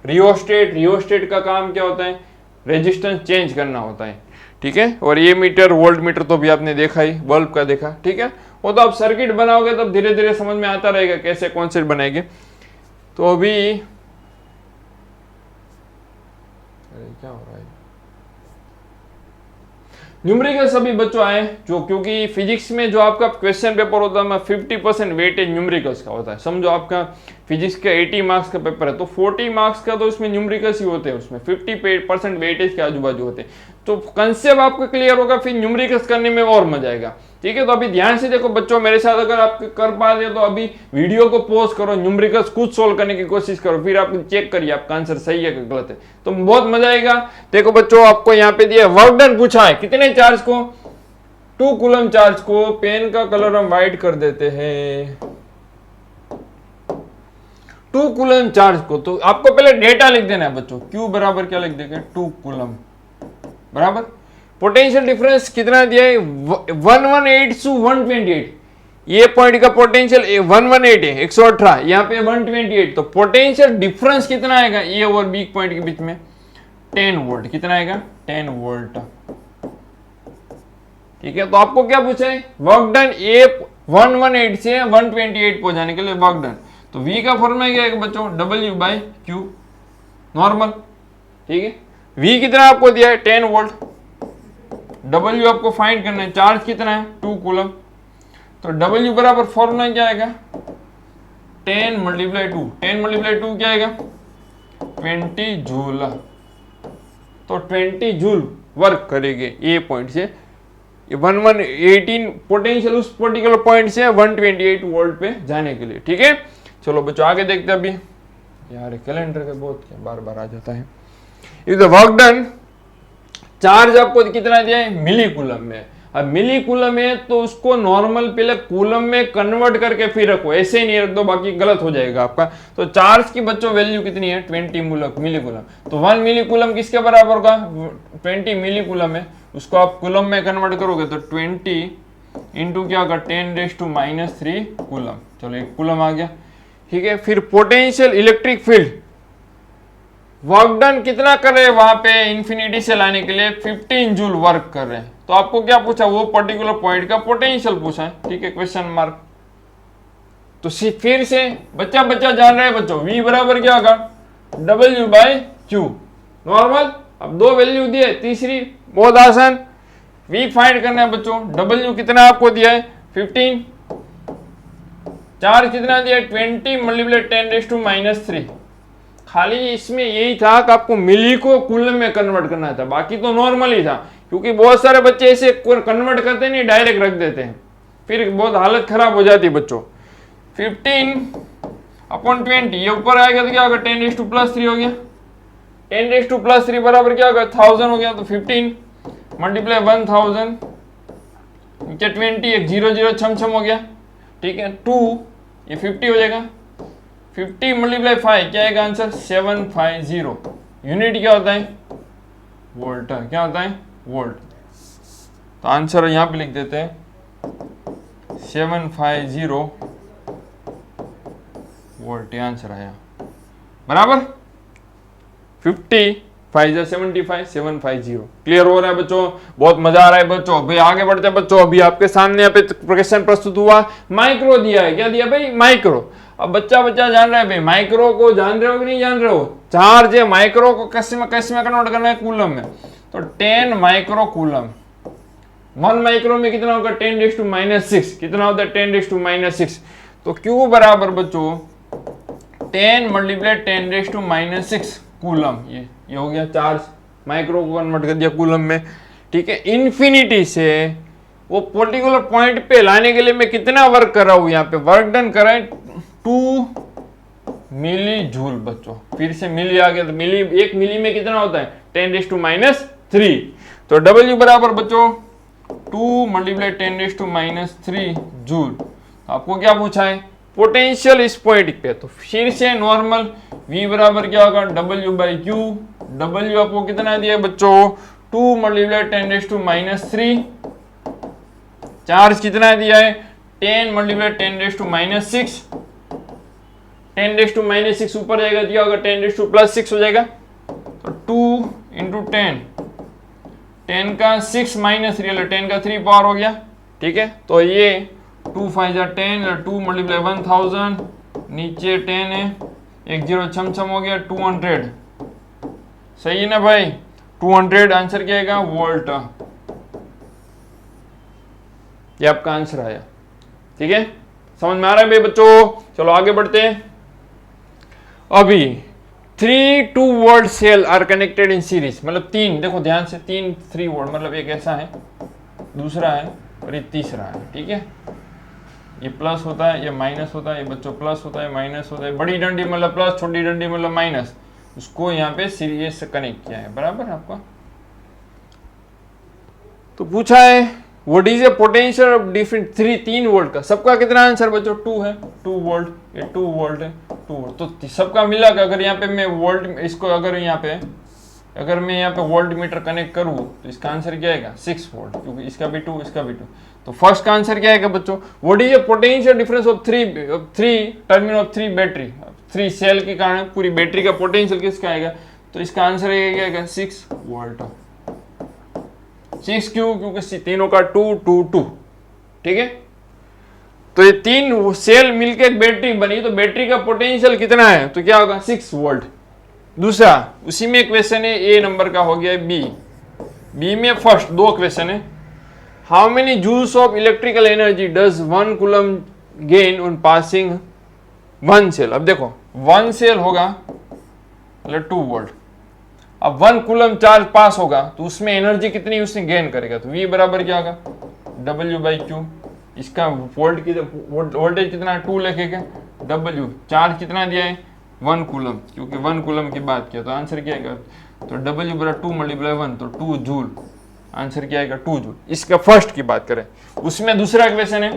S1: रियोस्टेट, रियोस्टेट का काम क्या होता है? रेजिस्टेंस चेंज करना होता है, ठीक है। और ये मीटर वोल्ट मीटर तो भी आपने देखा ही, बल्ब का देखा, ठीक है। वो तो आप सर्किट बनाओगे तब धीरे धीरे समझ में आता रहेगा कैसे कॉन्सेप्ट बनाएंगे। तो अभी क्या हो रहा है, न्यूमेरिकल्स अभी बच्चों आए जो, क्योंकि फिजिक्स में जो आपका क्वेश्चन पेपर होता है 50% वेटेज न्यूमेरिकल्स का होता है। समझो आपका फिजिक्स का 80 मार्क्स का पेपर है तो 40 मार्क्स का तो उसमें न्यूमेरिकल्स ही होते हैं, उसमें 50% वेटेज के आजू बाजू होते हैं। तो कंसेप्ट आपको क्लियर होगा, फिर न्यूमेरिकल्स करने में और मजा आएगा, ठीक है। तो अभी ध्यान से देखो बच्चों, मेरे साथ अगर आप कर पा रहे हो तो अभी वीडियो को पॉज करो, न्यूमेरिकल्स खुद सोल्व करने की कोशिश करो, फिर आप चेक करिए आपका आंसर सही है कि गलत है, तो बहुत मजा आएगा। देखो बच्चों, आपको यहाँ पे दिया वर्क डन पूछा है, कितने चार्ज को? 2 कूलम चार्ज को, पेन का कलर हम व्हाइट कर देते हैं, 2 कूलम चार्ज को। तो आपको पहले डेटा लिख देना है बच्चों, Q बराबर क्या लिख देंगे? 2 कूलम बराबर। पोटेंशियल डिफरेंस कितना दिया है? 118 to 128। ये पॉइंट का पोटेंशियल 118 है, 118, यहाँ पे 128। तो पोटेंशियल डिफरेंस कितना आएगा ये और बी पॉइंट के बीच में? 10 वोल्ट। कितना आएगा? 10 वोल्ट, ठीक है। तो आपको क्या पूछा है? वर्क डन ए 118 से 128 पहुंचाने जाने के लिए वर्क डन। तो V का फॉर्मूला क्या है बच्चों? W/Q नॉर्मल, ठीक है। V कितना आपको दिया है? 10 वोल्ट। W आपको फाइंड करना है, चार्ज कितना है? 2 कूलम। तो W बराबर फॉर्मूला क्या आएगा? 10 × 2। 10 × 2 क्या आएगा? 20 जूल। तो 20 जूल वर्क करेंगे ये पॉइंट से। 1118 पोटेंशियल उस पर्टिकुलर पॉइंट से 128 वोल्ट पे जाने के लिए, ठीक है। चलो बच्चों आगे देखते हैं। अभी यार कैलेंडर का बहुत बार बार आ जाता है। Is the work done, charge आपको कितना दिया है? मिली कूलम में। अब मिली कूलम है तो उसको नॉर्मल पहले कूलम में कन्वर्ट करके फिर रखो, ऐसे ही नहीं रख दो, बाकी गलत हो जाएगा आपका। तो चार्ज की बच्चों वैल्यू कितनी है? 20 मिली कूलम। तो 1 मिली कूलम किसके बराबर होगा? 20 मिली कूलम है, उसको आप कूलम में कन्वर्ट करोगे तो 20 इंटू क्या होगा? 10⁻³ कूलम। चलो एक कूलम आ गया, ठीक है। फिर potential electric field, work done कितना कर रहे हैं वहां पे इंफिनिटी से लाने के लिए? 15 जूल वर्क कर रहे हैं। तो आपको क्या पूछा? वो पर्टिकुलर पॉइंट का पोटेंशियल पूछा है, ठीक है, क्वेश्चन मार्क। तो फिर से बच्चा जान रहे हैं बच्चों, V बराबर क्या होगा? W/Q normal. अब 2 वैल्यू दिए, तीसरी बहुत आसान, V फाइंड करना है बच्चों। W कितना आपको दिया है? 15। चार्ज कितना दिया है? 20 × 10⁻³ खाली इसमें यही था कि आपको मिली को कूलम में कन्वर्ट करना था, बाकी तो नॉर्मल ही था। क्योंकि बहुत सारे बच्चे ऐसे कन्वर्ट करते नहीं, डायरेक्ट रख देते हैं, फिर बहुत हालत खराब हो जाती है बच्चों। 15/20 ये ऊपर आएगा तो क्या होगा? 10⁻³ हो गया। 10⁻³ बराबर क्या होगा? 1000 हो गया। तो 15 × 1000 नीचे 20, एक 0 छम हो गया, ठीक है। 2 ये 50 हो जाएगा। 50 × 5 क्या आएगा आंसर? 750। यूनिट क्या होता है? वोल्ट। क्या होता है? वोल्ट। तो आंसर यहां पे लिख देते हैं 750 वोल्ट, आंसर आया बराबर। 50 5 75 750। क्लियर हो रहा है बच्चों? बहुत मजा आ रहा है बच्चों। अभी आगे बढ़ते हैं बच्चों। अभी आपके सामने यहाँ पे क्वेश्चन प्रस्तुत हुआ, माइक्रो दिया है। क्या दिया भाई? माइक्रो। अब बच्चा जान रहा है भाई, माइक्रो को जान रहे हो कि नहीं जान रहे हो? चार्ज है, माइक्रो को कैसे में कन्वर्ट करना है? कूलम में। तो 10 माइक्रो कूलम, 1 माइक्रो में कितना होगा? 10⁻⁻6। कितना होता है? 10⁻⁻6। तो Q बराबर बच्चों 10 मल्टीप्लाई 10⁻⁻⁶ कूलम, ये हो गया चार्ज, माइक्रो को कन्वर्ट कर दिया कूलम में, ठीक है। इन्फिनिटी से वो पर्टिकुलर पॉइंट पे लाने के लिए मैं कितना वर्क कर रहा हूं, यहाँ पे वर्क डन करा है 2 मिली जूल बच्चों। फिर से मिली आ गया, तो मिली, 1 मिली में कितना होता है 10⁻³ तो W बराबर बच्चों 2 मल्टीप्लाई 10⁻³ जूल। आपको क्या पूछा है, पोटेंशियल इस पॉइंट पे, तो फिर से नॉर्मल V बराबर क्या होगा W/Q। W आपको कितना दिया है बच्चों 2 मल्टीप्लाई 10⁻³ चार्ज कितना दिया है 10 मल्टीप्लाई 10⁻⁶। 10⁻⁶ ऊपर जाएगा दिया होगा 10⁻+6 हो जाएगा, तो 2 × 10 का 6 माइनस रियल 10 का 3 पावर हो गया, ठीक है। तो ये 2 5 10, 2 मल्टीप्लाई 1000, नीचे 10 है, 1 0 छम हो गया 200, सही है ना भाई। 200 आंसर क्या आएगा वोल्ट, ये आपका आंसर आया, ठीक है। समझ में आ रहा है भाई बच्चों। चलो आगे बढ़ते हैं। अभी 3 two volt cell are connected in series, मतलब 3, देखो ध्यान से 3 3-वोल्ट, मतलब एक ऐसा है, दूसरा है और ये तीसरा है, ठीक है। ये प्लस होता है, ये माइनस होता है, ये बच्चों प्लस होता है, माइनस होता है, बड़ी डंडी मतलब प्लस, छोटी डंडी मतलब माइनस, उसको यहाँ पे सीरीज से कनेक्ट किया है, बराबर आपका। तो पूछा है what is a potential of different 3 volt का, सबका कितना आंसर बच्चों 2 है, 2 वोल्ट, ये 2 वोल्ट है, 2 वोल्ट, तो सबका मिला के अगर यहाँ पे मैं वोल्ट, इसको अगर यहाँ मैं यहाँ पे वोल्ट मीटर कनेक्ट करूँ तो इसका आंसर क्या आएगा 6 वोल्ट, क्योंकि इसका भी 2 इसका भी 2। तो फर्स्ट का आंसर क्या आएगा बच्चों, what is a potential difference of 3 terminal of 3 battery, 3 cell के कारण पूरी बैटरी का पोटेंशियल किसका आएगा, तो इसका आंसर क्या आएगा 6 वोल्ट। 6 क्यों, क्योंकि तीनों का 2 2 2, ठीक है। तो ये 3 सेल मिलकर एक बैटरी बनी, तो बैटरी का पोटेंशियल कितना है, तो क्या होगा 6 वोल्ट। दूसरा उसी में क्वेश्चन है, ए नंबर का हो गया बी में फर्स्ट 2 क्वेश्चन है, how many joules of electrical energy does 1 coulomb gain on passing 1 cell. अब देखो 1 सेल होगा मतलब 2 वोल्ट, अब 1 कूलम चार्ज पास होगा तो उसमें एनर्जी कितनी उसने गेन करेगा, तो V बराबर क्या होगा W/Q। इसका वोल्टेज कितना 2 लिखेगा, W चार्ज कितना दिया है 1 कूलम, क्योंकि 1 कूलम की बात किया, तो आंसर क्या आएगा, तो W बराबर 2 मल्टीप्लाई 1, तो 2 जूल, आंसर क्या आएगा 2 जूल। इसका फर्स्ट की बात करें, उसमें दूसरा क्वेश्चन है,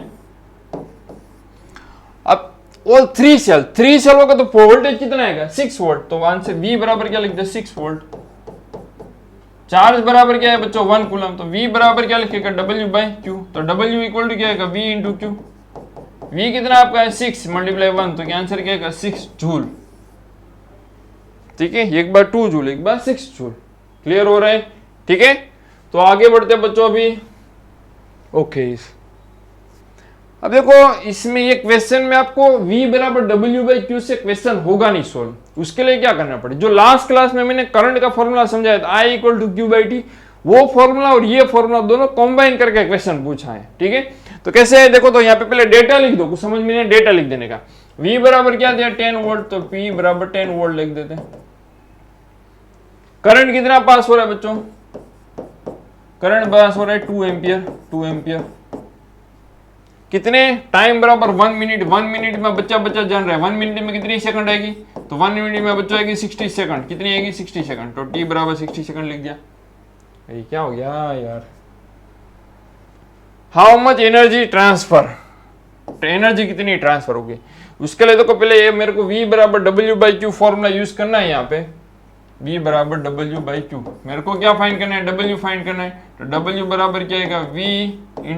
S1: अब ऑल 3 सेल होगा तो वोल्टेज कितना आएगा 6 वोल्ट, तो आंसर V बराबर क्या लिख दे 6 वोल्ट। चार्ज बराबर क्या है बच्चों 1 कूलम, तो V बराबर क्या लिखेगा W/Q, तो W इक्वल टू क्या आएगा V × Q। V कितना आपका है 6 मल्टीप्लाई 1, तो क्या आंसर क्या आएगा 6 जूल, ठीक है। एक बार 2 जूल, एक बार 6 जूल, क्लियर हो रहा है, ठीक है। तो आगे बढ़ते बच्चों अभी, ओके। अब देखो इसमें ये क्वेश्चन में आपको V बराबर W/Q से क्वेश्चन होगा नहीं सोल्व, उसके लिए क्या करना पड़े, जो लास्ट क्लास में मैंने करंट का फॉर्मूला समझाया था I = Q/T, वो फॉर्मूला और ये फॉर्मूला दोनों कंबाइन करके क्वेश्चन पूछा है, ठीक है। तो कैसे है देखो, तो यहाँ पे पहले डेटा लिख दो, कुछ समझ में नहीं डेटा लिख देने का। V बराबर क्या दिया 10 वोल्ट, तो P बराबर 10 वोल्ट लिख देते हैं। करंट कितना पास हो रहा है बच्चों, करंट पास हो रहा है 2 एम्पियर, कितने टाइम बराबर 1 मिनट, 1 मिनट में बच्चा जान रहा है 1 मिनट में कितनी सेकंड आएगी, तो 1 मिनट में बच्चा आएगी 60 सेकंड, कितनी आएगी 60 सेकंड, तो T बराबर 60 सेकंड लिख दिया। ये क्या हो गया यार, how much energy transfer, energy कितनी ट्रांसफर होगी, उसके लिए तो पहले ये मेरे को V बराबर W/Q फॉर्मूला यूज करना है, यहाँ पे V बराबर W/Q, मेरे को क्या फाइंड करना है W फाइंड करना है, तो W बराबर क्या आएगा V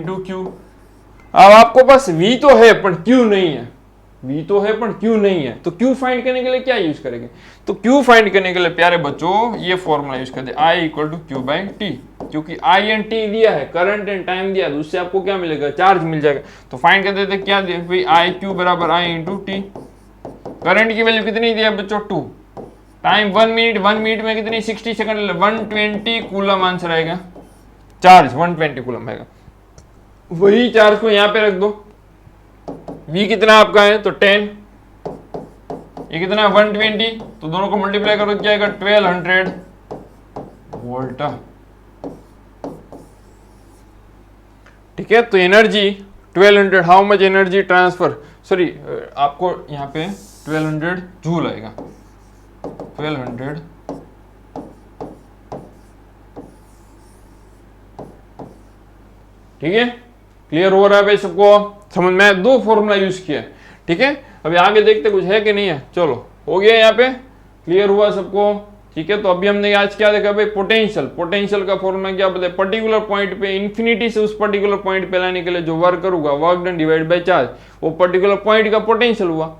S1: × Q। अब आपको पास V तो है पर Q नहीं है, V तो है पर Q नहीं है, तो Q फाइंड करने के लिए क्या यूज करेंगे, तो Q फाइंड करने के लिए प्यारे बच्चों ये फॉर्मूला यूज कर दे I = Q/T, क्योंकि I एंड T दिया है, करंट एंड टाइम दिया है, उससे आपको क्या मिलेगा चार्ज मिल जाएगा। तो फाइंड कर देते क्या दिया भाई IQ बराबर I × T, करंट की वैल्यू कितनी दिया बच्चों 2, टाइम 1 मिनट में कितनी 60 सेकंड, 120 कूलम आंसर आएगा, चार्ज 120 कूलम आएगा। वही चार्ज को यहां पे रख दो, V कितना आपका है तो 10 ये कितना है 120, तो दोनों को मल्टीप्लाई करो क्या आएगा 1200 वोल्ट। ठीक है, तो energy 1200, how much energy transfer, sorry आपको यहाँ पे 1200 जूल आएगा, 1200 ठीक है। क्लियर हो रहा है भाई सबको, समझ में? दो फॉर्मूला यूज किया। ठीक है, अभी आगे देखते कुछ है कि नहीं है। चलो हो गया, यहाँ पे क्लियर हुआ सबको। ठीक है, तो अभी हमने आज क्या देखा भाई, पोटेंशियल। पोटेंशियल का फॉर्मूला क्या बताया, पर्टिकुलर पॉइंट पे इन्फिनिटी से उस पर्टिकुलर पॉइंट पे लाने के लिए जो वर्क करूंगा, work done divide by charge, वो पर्टिकुलर पॉइंट का पोटेंशियल हुआ।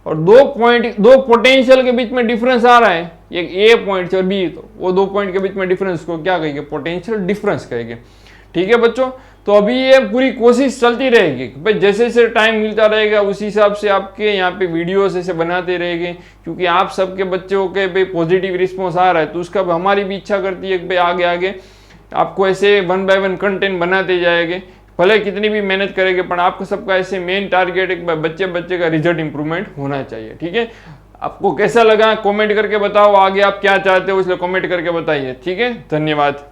S1: और दो पोटेंशियल के बीच में डिफरेंस आ रहा है, एक ए पॉइंट और बी, तो वो दो पॉइंट के बीच में डिफरेंस को क्या कहेंगे, पोटेंशियल डिफरेंस कहेंगे। ठीक है बच्चों, तो अभी ये पूरी कोशिश चलती रहेगी भाई, जैसे जैसे टाइम मिलता रहेगा उसी हिसाब से आपके यहाँ पे वीडियोस ऐसे बनाते रहेंगे, क्योंकि आप सबके बच्चों के भाई पॉजिटिव रिस्पॉन्स आ रहा है, तो उसका हमारी भी इच्छा करती है कि भाई आगे आगे आपको ऐसे 1 बाय 1 कंटेंट बनाते जाएंगे, भले कितनी भी मेहनत करेंगे, पर आपका सबका ऐसे मेन टारगेट है बच्चे का रिजल्ट इंप्रूवमेंट होना चाहिए। ठीक है, आपको कैसा लगा कमेंट करके बताओ, आगे आप क्या चाहते हो इसलिए कमेंट करके बताइए। ठीक है, धन्यवाद।